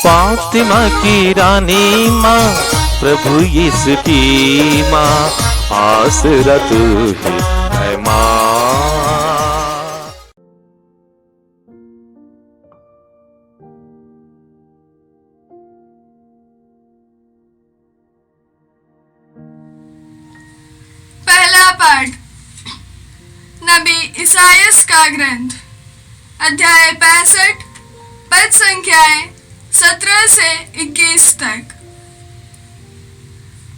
फातिमा की रानी माँ, प्रभु यीशु की माँ, आसरा तू ही है माँ। पहला पाठ नबी इसायास का ग्रंथ, अध्याय 65, पद संख्याएं 17 से 21 तक।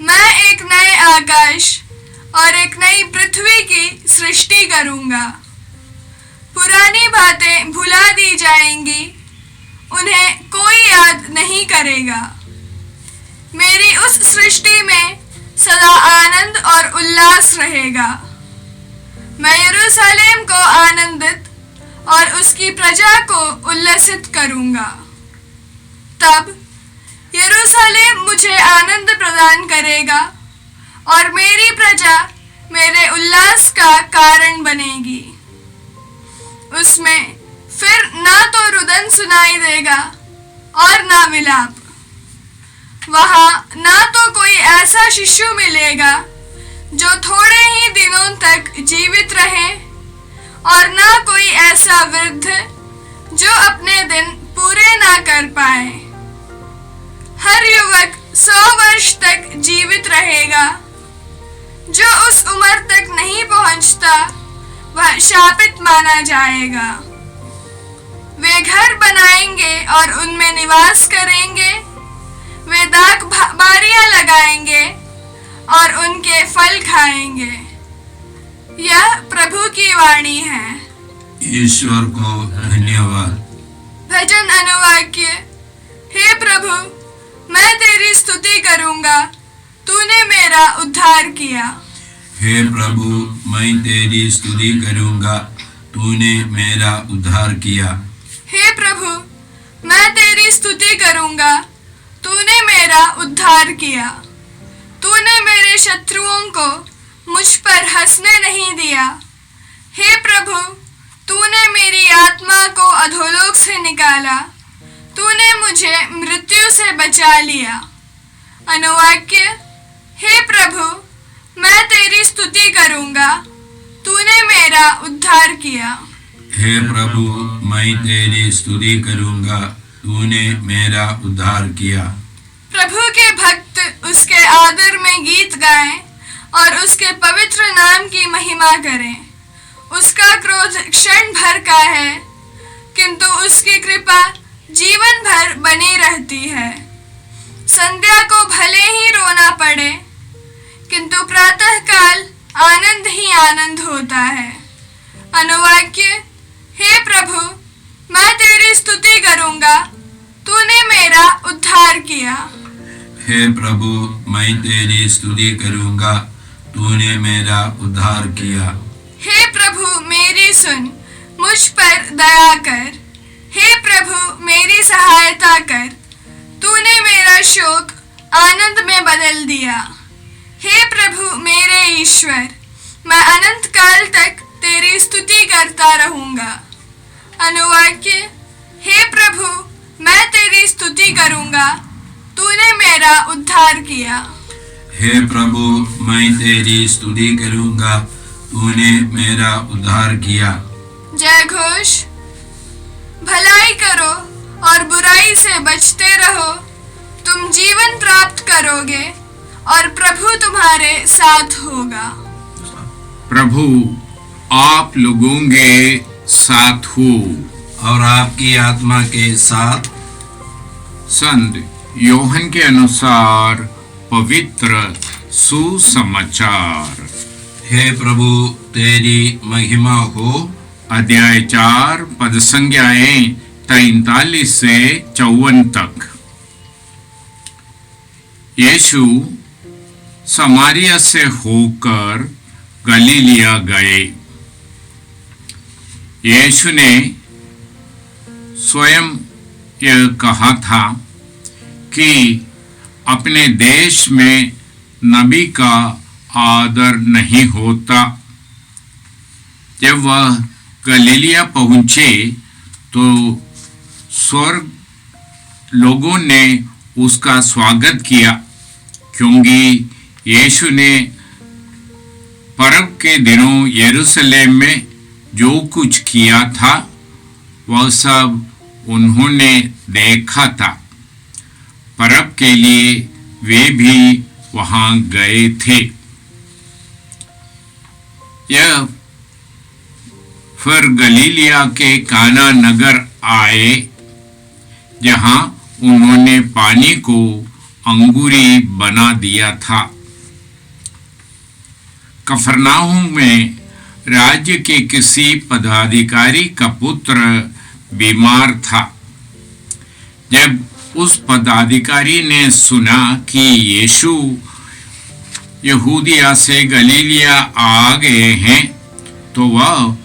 मैं एक नए आकाश और एक नई पृथ्वी की सृष्टि करूंगा। पुरानी बातें भुला दी जाएंगी, उन्हें कोई याद नहीं करेगा। मेरी उस सृष्टि में सदा आनंद और उल्लास रहेगा। मैं यरूशलेम को आनंदित और उसकी प्रजा को उल्लसित करूंगा। तब यरूशलेम मुझे आनंद प्रदान करेगा और मेरी प्रजा मेरे उल्लास का कारण बनेगी। उसमें फिर ना तो रुदन सुनाई देगा और ना विलाप। वहां ना तो कोई ऐसा शिशु मिलेगा जो थोड़े ही दिनों तक जीवित रहे, और ना कोई ऐसा वृद्ध जो अपने दिन पूरे ना कर पाए। हर युवक 100 वर्ष तक जीवित रहेगा। जो उस उम्र तक नहीं पहुंचता वह शापित माना जाएगा। वे घर बनाएंगे और उनमें निवास करेंगे। वे दाख बारियां लगाएंगे और उनके फल खाएंगे। यह प्रभु की वाणी है। ईश्वर को धन्यवाद। भजन अनुवाक्य। हे प्रभु, मैं तेरी स्तुति करूंगा, तूने मेरा उद्धार किया। हे प्रभु, मैं तेरी स्तुति करूंगा, तूने मेरा उद्धार किया। हे प्रभु, मैं तेरी स्तुति करूंगा, तूने मेरा उद्धार किया। तूने मेरे शत्रुओं को मुझ पर हंसने नहीं दिया। हे प्रभु, तूने मेरी आत्मा को अधोलोक से निकाला। तूने मुझे मृत्यु से बचा लिया। अनुवाक्य। हे प्रभु, मैं तेरी स्तुति करूंगा, तूने मेरा उद्धार किया। हे प्रभु, मैं तेरी स्तुति करूंगा, तूने मेरा उद्धार किया। प्रभु के भक्त उसके आदर में गीत गाएं और उसके पवित्र नाम की महिमा करें। उसका क्रोध क्षण भर का है, किंतु उसकी कृपा जीवन भर बनी रहती है। संध्या को भले ही रोना पड़े, किंतु प्रातः काल आनंद ही आनंद होता है। अनुवाक्य। हे प्रभु, मैं तेरी स्तुति करूंगा, तूने मेरा उद्धार किया। हे प्रभु, मैं तेरी स्तुति करूंगा, तूने मेरा उद्धार किया। हे प्रभु, मेरी सुन, मुझ पर दया कर। हे प्रभु, मेरी सहायता कर। तूने मेरा शोक आनंद में बदल दिया। हे प्रभु मेरे ईश्वर, मैं अनंत काल तक तेरी स्तुति करता रहूंगा। अनुवाक्य। हे प्रभु, मैं तेरी स्तुति करूंगा, तूने मेरा उद्धार किया। हे प्रभु, मैं तेरी स्तुति करूंगा, तूने मेरा उद्धार किया। जय घोष। भलाई करो और बुराई से बचते रहो, तुम जीवन प्राप्त करोगे और प्रभु तुम्हारे साथ होगा। प्रभु आप लोगों के साथ हो और आपकी आत्मा के साथ। संत योहन के अनुसार पवित्र सुसमाचार। हे प्रभु, तेरी महिमा हो। अध्याय 4 पद संख्याएं 43 से 54 तक। यीशु समारिया से होकर गलीलिया गए। यीशु ने स्वयं यह कहा था कि अपने देश में नबी का आदर नहीं होता। जब वह गलीलिया पहुंचे तो स्वर्ग लोगों ने उसका स्वागत किया, क्योंकि यीशु ने पर्व के दिनों यरूशलेम में जो कुछ किया था वह सब उन्होंने देखा था। पर्व के लिए वे भी वहां गए थे। यह फिर गलीलिया के काना नगर आए, जहां उन्होंने पानी को अंगूरी बना दिया था। कफरनाहुम में राज्य के किसी पदाधिकारी का पुत्र बीमार था। जब उस पदाधिकारी ने सुना कि यीशु यहूदिया से गलीलिया आ गए हैं, तो वह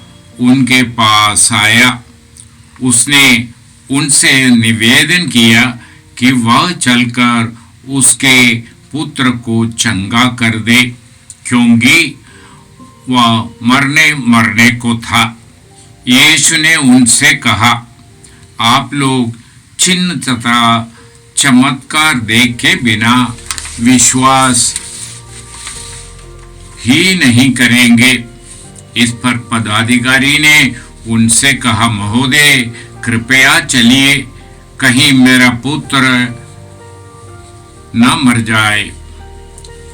उनके पास आया। उसने उनसे निवेदन किया कि वह चलकर उसके पुत्र को चंगा कर दे, क्योंकि वह मरने को था। यीशु ने उनसे कहा, आप लोग चिन्ह तथा चमत्कार देखे बिना विश्वास ही नहीं करेंगे। इस पर पदाधिकारी ने उनसे कहा, महोदय, कृपया चलिए, कहीं मेरा पुत्र न मर जाए।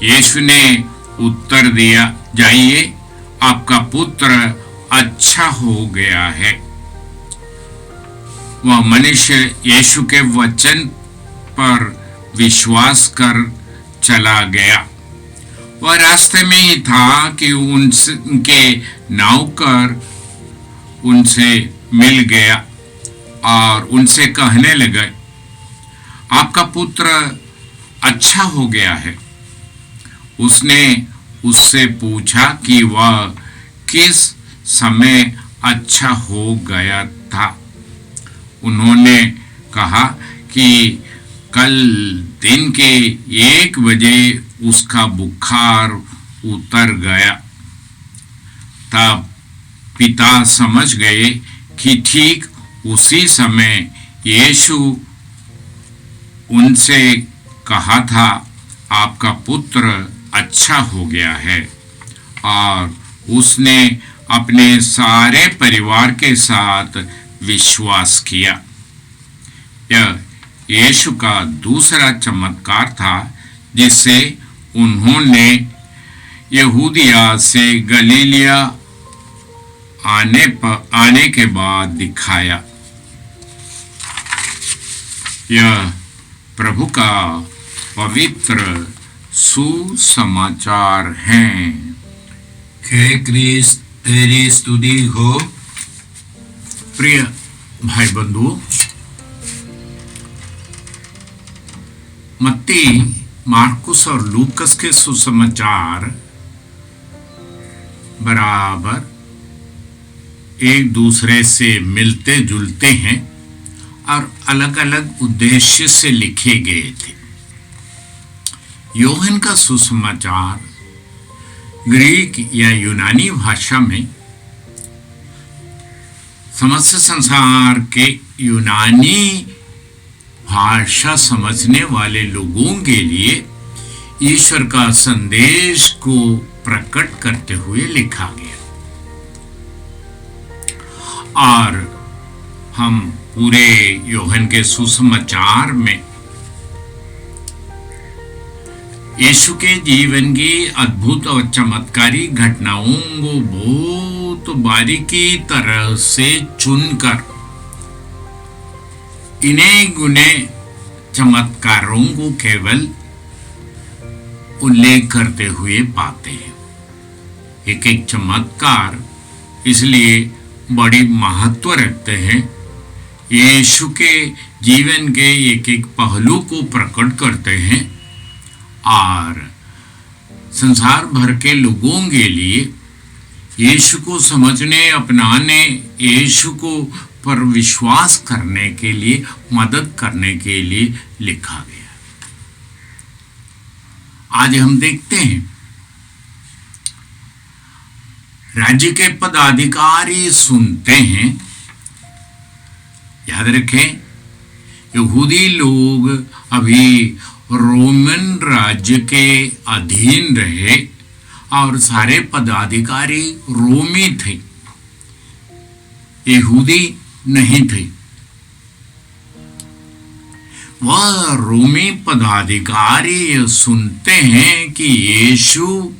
यीशु ने उत्तर दिया, जाइए, आपका पुत्र अच्छा हो गया है। वह मनुष्य यीशु के वचन पर विश्वास कर चला गया। वह रास्ते में ही था कि उनके नौकर उनसे मिल गया और उनसे कहने लगे, आपका पुत्र अच्छा हो गया है। उसने उससे पूछा कि वह किस समय अच्छा हो गया था। उन्होंने कहा कि कल दिन के 1 बजे उसका बुखार उतर गया। तब पिता समझ गए कि ठीक उसी समय यीशु उनसे कहा था, आपका पुत्र अच्छा हो गया है, और उसने अपने सारे परिवार के साथ विश्वास किया। यह यीशु का दूसरा चमत्कार था, जिससे उन्होंने यहूदिया से गलीलिया आने के बाद दिखाया। यह प्रभु का पवित्र सुसमाचार हैं। हे क्रिस्त, तेरी स्तुति हो। प्रिय भाई बंधुओं, मत्ती, मार्कुस और लूकस के सुसमाचार बराबर एक दूसरे से मिलते जुलते हैं और अलग अलग उद्देश्य से लिखे गए थे। योहन का सुसमाचार ग्रीक या यूनानी भाषा में समस्त संसार के यूनानी भाषा समझने वाले लोगों के लिए ईश्वर का संदेश को प्रकट करते हुए लिखा गया। और हम पूरे योहन के सुसमाचार में यीशु के जीवन की अद्भुत और चमत्कारी घटनाओं को बहुत बारीकी तरह से चुनकर इन्हें गुने चमत्कारों को केवल उल्लेख करते हुए पाते हैं। एक एक चमत्कार इसलिए बड़ी महत्व रखते हैं, यीशु के जीवन के एक एक पहलू को प्रकट करते हैं और संसार भर के लोगों के लिए यीशु को समझने, अपनाने, यीशु को पर विश्वास करने के लिए, मदद करने के लिए लिखा गया। आज हम देखते हैं राज्य के पदाधिकारी सुनते हैं। याद रखें, यहूदी लोग अभी रोमन राज्य के अधीन रहे और सारे पदाधिकारी रोमी थे, यहूदी नहीं थे। वह रोमी पदाधिकारी सुनते हैं कि यीशु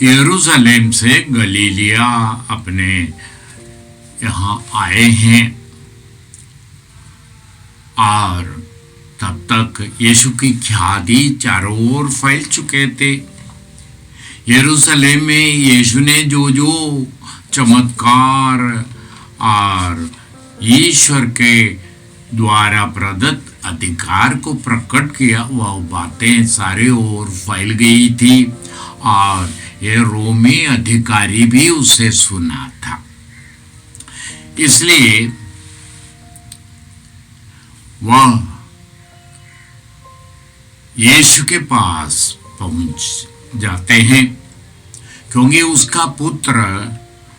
यरूशलेम से गलीलिया अपने यहाँ आए हैं, और तब तक यीशु की ख्याति चारों ओर फैल चुके थे। यरूशलेम में यीशु ने जो जो चमत्कार और ईश्वर के द्वारा प्रदत्त अधिकार को प्रकट किया, वह बातें सारे ओर फैल गई थी, और ये रोमी अधिकारी भी उसे सुना था। इसलिए वह यीशु के पास पहुंच जाते हैं, क्योंकि उसका पुत्र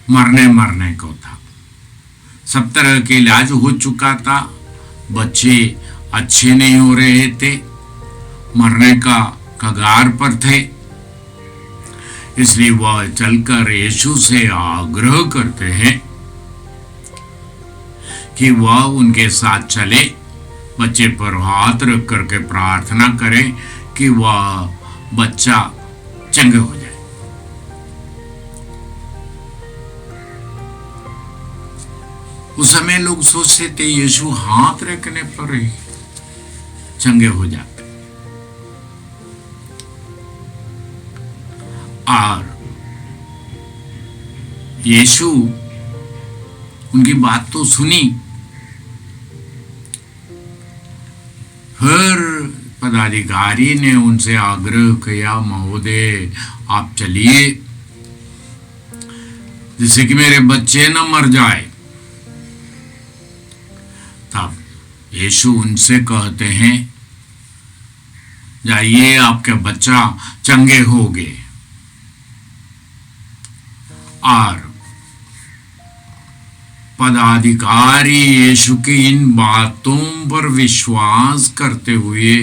मरने को था। सब तरह के इलाज हो चुका था, बच्चे अच्छे नहीं हो रहे थे, मरने का कगार पर थे। इसलिए वह चलकर यीशु से आग्रह करते हैं कि वह उनके साथ चले, बच्चे पर हाथ रख करके प्रार्थना करें कि वह बच्चा चंगे हो जाए। उस समय लोग सोचते थे यीशु हाथ रखने पर ही चंगे हो जाते, और यीशु उनकी बात तो सुनी। फिर पदाधिकारी ने उनसे आग्रह किया, महोदय आप चलिए, जिससे कि मेरे बच्चे न मर जाए। तब यीशु उनसे कहते हैं, जाइए आपके बच्चा चंगे होंगे। और पदाधिकारी यीशु की इन बातों पर विश्वास करते हुए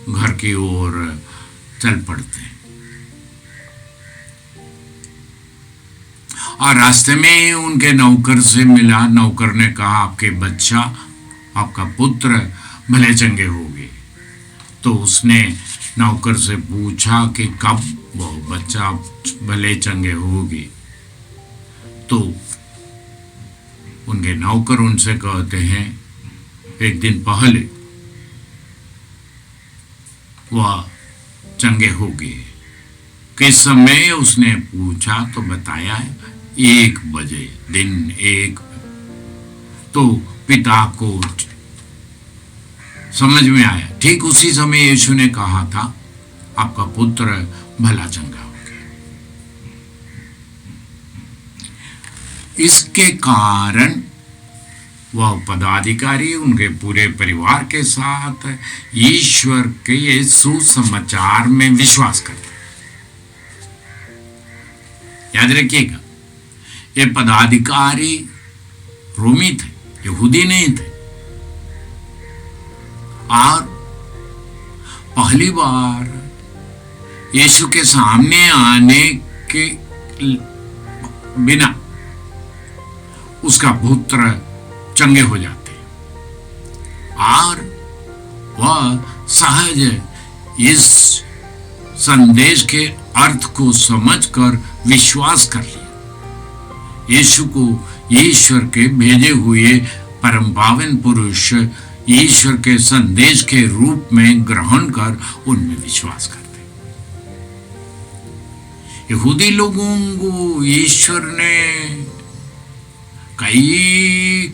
घर की ओर चल पड़ते। और रास्ते में उनके नौकर से मिला। नौकर ने कहा, आपके बच्चा, आपका पुत्र भले चंगे होंगे। तो उसने नौकर से पूछा कि कब वो बच्चा भले चंगे होंगे। तो उनके नौकर उनसे कहते हैं, एक दिन पहले वह चंगे हो गए। किस समय उसने पूछा तो बताया 1 बजे, दिन 1। तो पिता को समझ में आया। ठीक उसी समय यीशु ने कहा था, आपका पुत्र भला चंगा हो गया। इसके कारण वह पदाधिकारी उनके पूरे परिवार के साथ ईश्वर के ये सुसमाचार में विश्वास करते। याद रखिएगा, ये पदाधिकारी रोमी थे, यहूदी नहीं थे। और पहली बार यीशु के सामने आने के बिना उसका पुत्र चंगे हो जाते, और वह सहज इस संदेश के अर्थ को समझकर विश्वास कर लिया। यीशु को ईश्वर के भेजे हुए परम पावन पुरुष ईश्वर के संदेश के रूप में ग्रहण कर उनमें विश्वास करते। यहूदी लोगों को ईश्वर ने कई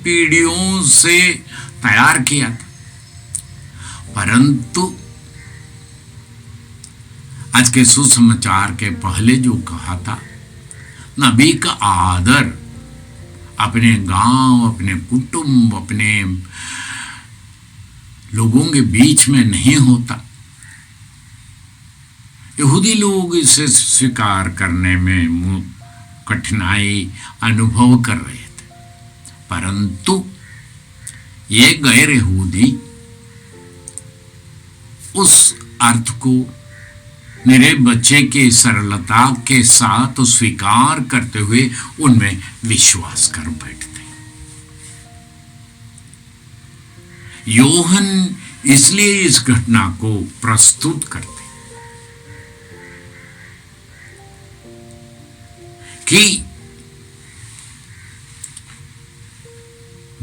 पीढ़ियों से तैयार किया था, परंतु आज के सुसमाचार के पहले जो कहा था, नबी का आदर अपने गांव, अपने कुटुंब, अपने लोगों के बीच में नहीं होता। यहूदी लोग इसे स्वीकार करने में कठिनाई अनुभव कर रहे थे, परंतु ये गैर यहूदी उस अर्थ को मेरे बच्चे के सरलता के साथ स्वीकार करते हुए उनमें विश्वास कर बैठते। योहन इसलिए इस घटना को प्रस्तुत करते कि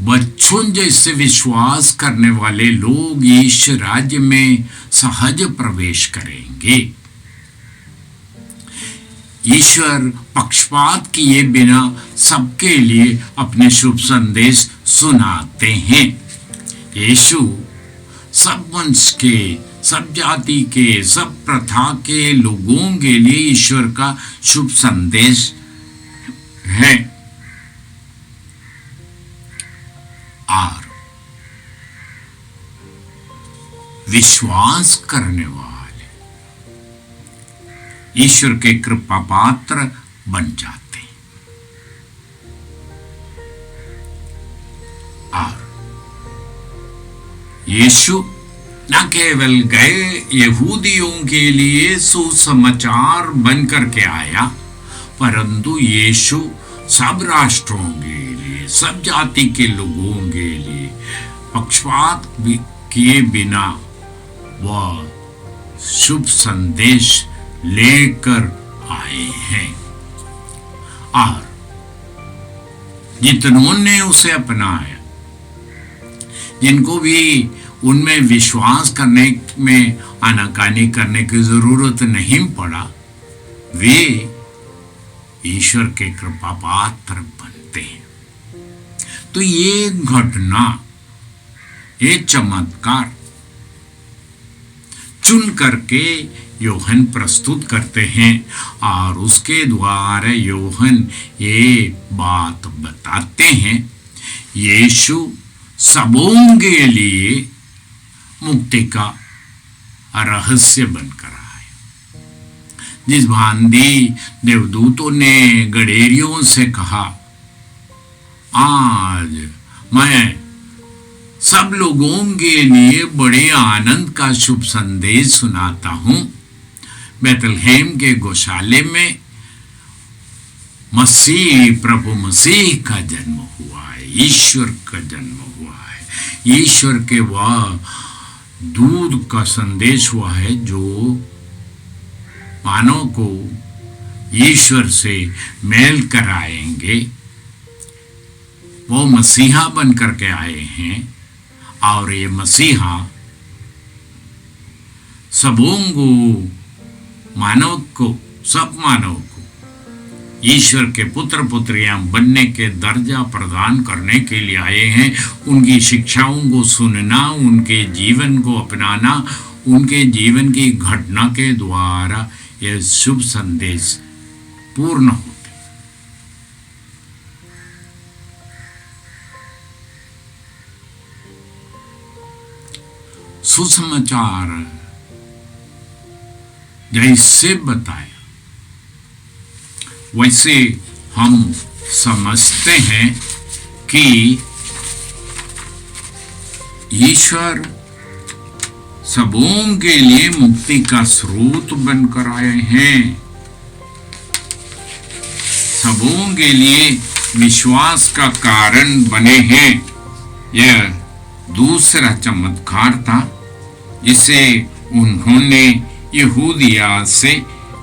बच्चों जैसे विश्वास करने वाले लोग ईश राज्य में सहज प्रवेश करेंगे। ईश्वर पक्षपात किए बिना सबके लिए अपने शुभ संदेश सुनाते हैं। यीशु सब वंश के, सब जाति के, सब प्रथा के लोगों के लिए ईश्वर का शुभ संदेश है। और विश्वास करने वाले ईश्वर के कृपा पात्र बन जाते हैं। और यीशु न केवल गए यहूदियों के लिए सुसमाचार बनकर के आया, परंतु यीशु सब राष्ट्रों के लिए, सब जाति के लोगों के लिए पक्षपात किए बिना वह शुभ संदेश लेकर आए हैं। और जितनों ने उसे अपनाया, जिनको भी उनमें विश्वास करने में आनाकानी करने की जरूरत नहीं पड़ा, वे ईश्वर के कृपा पात्र बनते हैं। तो ये घटना, ये चमत्कार चुन करके योहन प्रस्तुत करते हैं और उसके द्वारा योहन ये बात बताते हैं, यीशु सबों के लिए मुक्ति का रहस्य बनकर आए। जिस भांति देवदूतों ने गडेरियों से कहा, आज मैं सब लोगों के लिए बड़े आनंद का शुभ संदेश सुनाता हूं। बेथलहेम के गौशाले में मसीह, प्रभु मसीह का जन्म हुआ है, ईश्वर का जन्म हुआ है। ईश्वर के वह दूध का संदेश हुआ है जो मानव को ईश्वर से मेल कराएंगे। वो मसीहा बन करके आए हैं और ये मसीहा सबों को, मानव को, सब मानव को ईश्वर के पुत्र पुत्रियां बनने के दर्जा प्रदान करने के लिए आए हैं। उनकी शिक्षाओं को सुनना, उनके जीवन को अपनाना, उनके जीवन की घटना के द्वारा यह शुभ संदेश पूर्ण होते। सुसमाचार जैसे बताया वैसे हम समझते हैं कि ईश्वर सबों के लिए मुक्ति का स्रोत बनकर आए हैं, सबों के लिए विश्वास का कारण बने हैं। यह दूसरा चमत्कार था जिसे उन्होंने यहूदिया से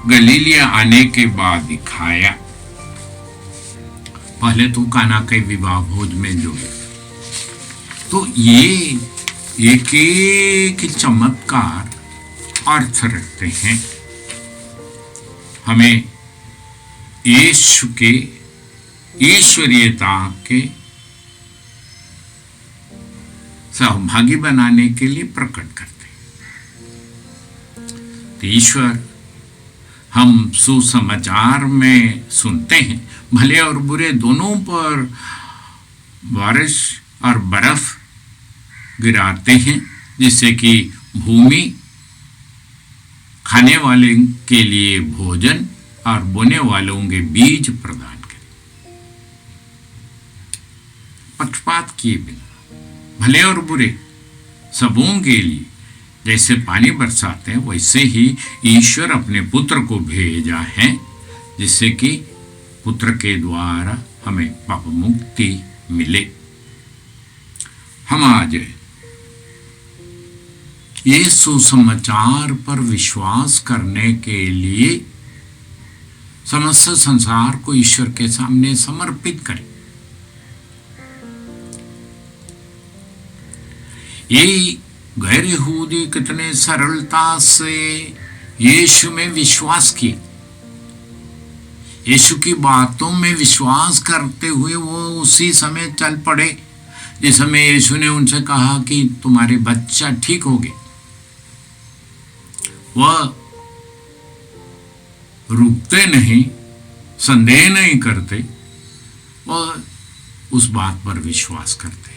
गलीलिया आने के बाद दिखाया। पहले तो काना के विवाह भोज में जोड़े। तो ये एक चमत्कार अर्थ रखते हैं, हमें यीशु के ईश्वरीयता के सहभागी बनाने के लिए प्रकट करते हैं। तो ईश्वर हम सुसमाचार में सुनते हैं, भले और बुरे दोनों पर बारिश और बर्फ गिराते हैं, जिससे कि भूमि खाने वाले के लिए भोजन और बोने वालों के बीज प्रदान करे, पक्षपात किए बिना। भले और बुरे सबों के लिए जैसे पानी बरसाते हैं, वैसे ही ईश्वर अपने पुत्र को भेजा है, जिससे कि पुत्र के द्वारा हमें पाप मुक्ति मिले। हम आज ये सुसमाचार पर विश्वास करने के लिए समस्त संसार को ईश्वर के सामने समर्पित करें। ये गैर यहूदी कितने सरलता से यीशु में विश्वास किए, यीशु की बातों में विश्वास करते हुए वो उसी समय चल पड़े जिस समय यीशु ने उनसे कहा कि तुम्हारे बच्चा ठीक हो गए। वह रुकते नहीं, संदेह नहीं करते, वह उस बात पर विश्वास करते हैं।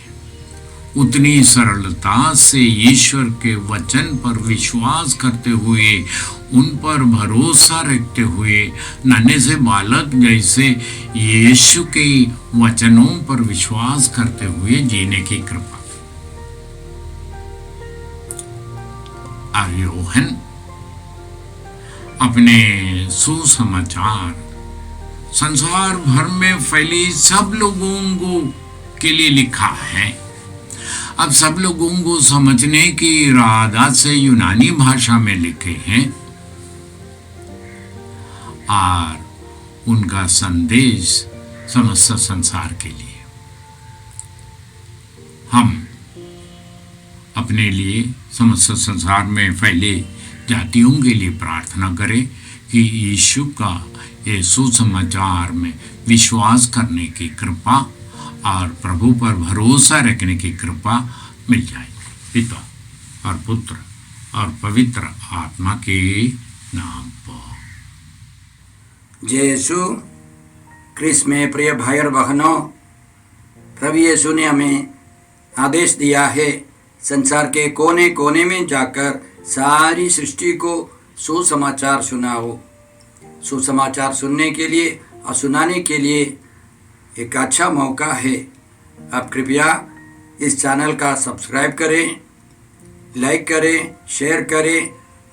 उतनी सरलता से ईश्वर के वचन पर विश्वास करते हुए, उन पर भरोसा रखते हुए, नन्हे से बालक जैसे यीशु के वचनों पर विश्वास करते हुए जीने की कृपा। आरोहण अपने सुसमाचार संसार भर में फैली सब लोगों के लिए लिखा है। अब सब लोगों को समझने की इरादा से यूनानी भाषा में लिखे हैं और उनका संदेश समस्त संसार के लिए। हम अपने लिए समस्त संसार में फैले जातियों के लिए प्रार्थना करें कि यीशु का ये सुसमाचार में विश्वास करने की कृपा और प्रभु पर भरोसा रखने की कृपा मिल जाए। पिता और पुत्र और पवित्र आत्मा के नाम पर। जय यीशु क्रिस्त में प्रिय भाई और बहनों, प्रभु यीशु ने हमें आदेश दिया है संसार के कोने कोने में जाकर सारी सृष्टि को सुसमाचार सुनाओ। सुसमाचार सुनने के लिए और सुनाने के लिए एक अच्छा मौका है। आप कृपया इस चैनल का सब्सक्राइब करें, लाइक करें, शेयर करें,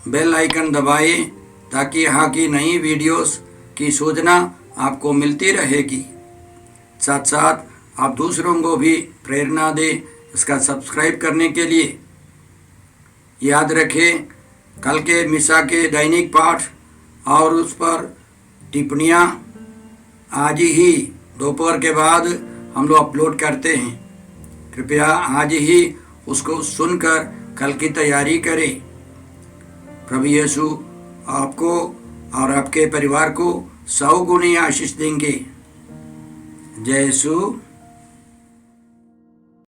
बेल आइकन दबाएं ताकि यहाँ की नई वीडियोस की सूचना आपको मिलती रहेगी। साथ साथ आप दूसरों को भी प्रेरणा दें इसका सब्सक्राइब करने के लिए। याद रखें, कल के मिसा के दैनिक पाठ और उस पर टिप्पणियाँ आज ही दोपहर के बाद हम लोग अपलोड करते हैं। कृपया आज ही उसको सुनकर कल की तैयारी करें। प्रभु यीशु आपको और आपके परिवार को 100 गुनी आशीष देंगे। जय यीशु।